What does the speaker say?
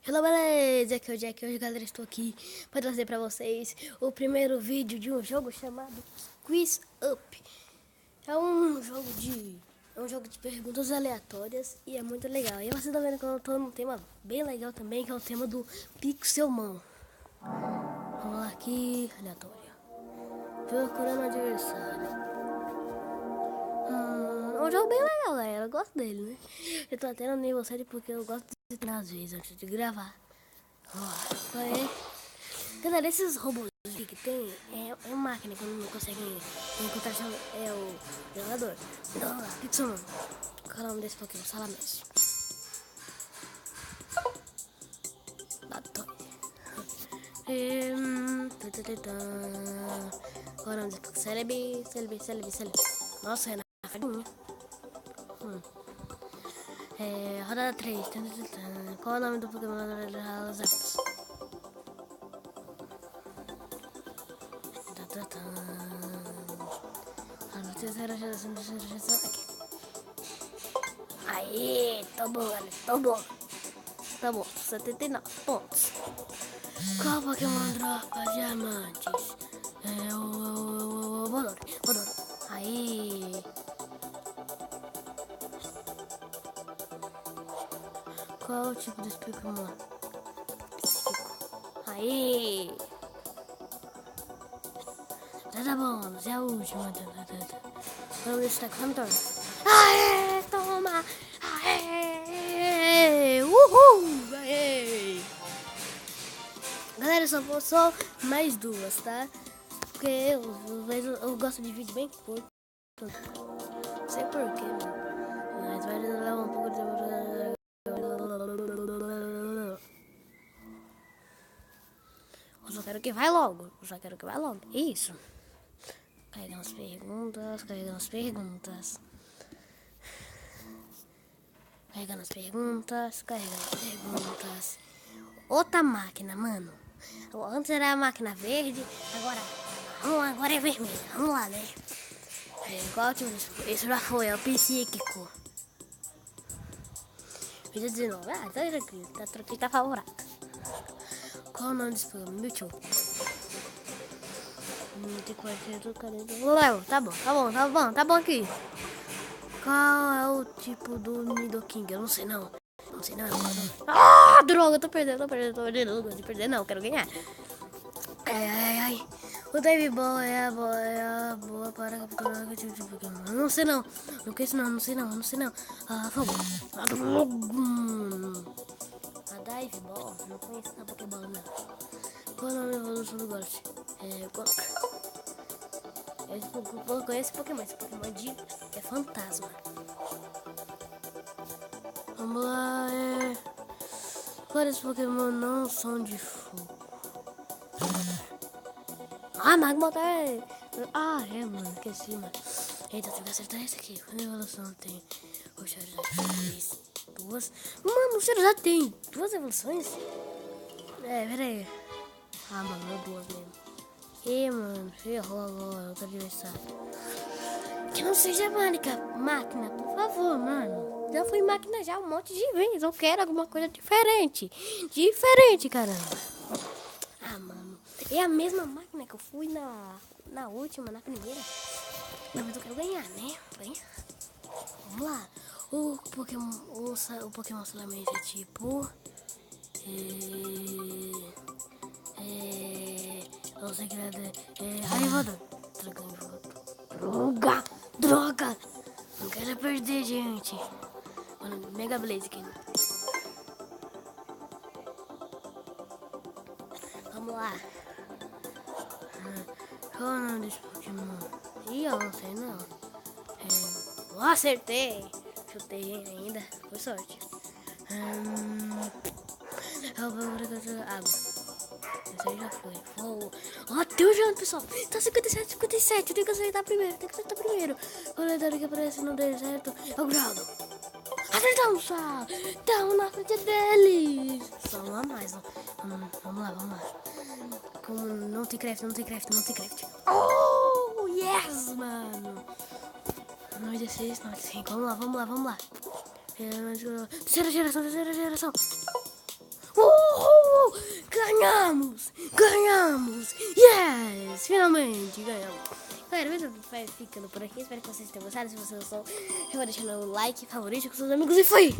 Hello, beleza? Aqui é o Jack. Hoje, galera, estou aqui para trazer para vocês o primeiro vídeo de um jogo chamado Quiz Up. É um jogo de perguntas aleatórias e é muito legal. E vocês estão vendo que eu estou num tema bem legal também, que é o tema do Pixelmon. Vamos lá aqui, aleatória. Procurando adversário. É um jogo bem legal, galera. Eu gosto dele, né? Eu tô até no nível 7 porque eu gosto de treinar às vezes antes de gravar. Galera, esses robôs que tem é máquina que não consegue encontrar o jogador. Então, vamos lá, Pixelmon. Qual é o nome desse Pokémon? Salamence. Batói. Qual é o nome desse Pokémon? Celebi. Nossa, é na farinha. Rodada 3. Qual é o nome do Pokémon das Águas? A terceira geração. Aqui. Aê, tô bom, galera, tô bom. Tá bom, 79 pontos. Qual Pokémon dropa diamantes? É o Bodoro. Aê. Qual o tipo desse Pokémon? Aê. Tá bom, é a última. Vamos deixar com o Aê, toma. Aê. Uhul. Aê. Galera, só mais duas, tá? Porque eu gosto de vídeo bem curto. Não sei porquê, mano. Mas vai levar um pouco de... Eu só quero que vai logo. Isso. Carregando as perguntas. Outra máquina, mano. Antes era a máquina verde, agora é vermelha. Vamos lá, né? Qual tipo disso? Esse já foi, é o psíquico. Vídeo 19. Ah, tá tranquilo. Tá favorável. Qual o nome desse programa? Mewtwo. Tem 40, 40. Léo, tá bom aqui. Qual é o tipo do Nidoking? Eu não sei não. Ah, droga, tô perdendo. Não gosto de perder não, quero ganhar. Ai. O Dave Ball é a boa para capturar que tipo de Pokémon. Não sei não. Não conheço não, não sei não. Fogo. A Dive Ball, não conheço essa Pokébola não. Qual é o nome da evolução do Golf? Eu conheço esse Pokémon é fantasma. Vamos lá, Quais Pokémon não são de fogo? Magmar mano, esqueci, mano. Eita, tem que acertar esse aqui. Quando a evolução tem o Charizard 2. Mano, o Charizard tem 2 evoluções? Pera aí. Mano, é 2 mesmo. Mano, ferrou agora, outro adversário. Que não seja máquina, por favor, mano. Já fui máquina já um monte de vezes. Eu quero alguma coisa diferente. Caramba. Mano. É a mesma máquina que eu fui na última, na primeira. Não, mas eu quero ganhar, né? Vamos lá. O Pokémon Salamence é tipo... não sei que é Raivador. Droga! Não quero perder, gente. Mano, Mega Blaze aqui. Vamos lá. Qual é o nome desse Pokémon? Eu não sei não. Acertei. Chutei ainda. Foi sorte. Água. Esse aí já foi. Tem um jogo, pessoal. Tá 57. Eu tenho que acertar primeiro. O lendário que aparece no deserto é o Groudon. Acertamos, pessoal. Estamos na frente deles. Só um a mais, ó. Vamos lá. Como não tem craft. Oh, yes, mano. 96. Vamos lá. Terceira geração. Ganhamos! Ganhamos! Yes! Finalmente ganhamos! Galera, o vídeo vai ficando por aqui. Espero que vocês tenham gostado. Se você gostou, eu vou deixando o like, favorito com seus amigos e fui!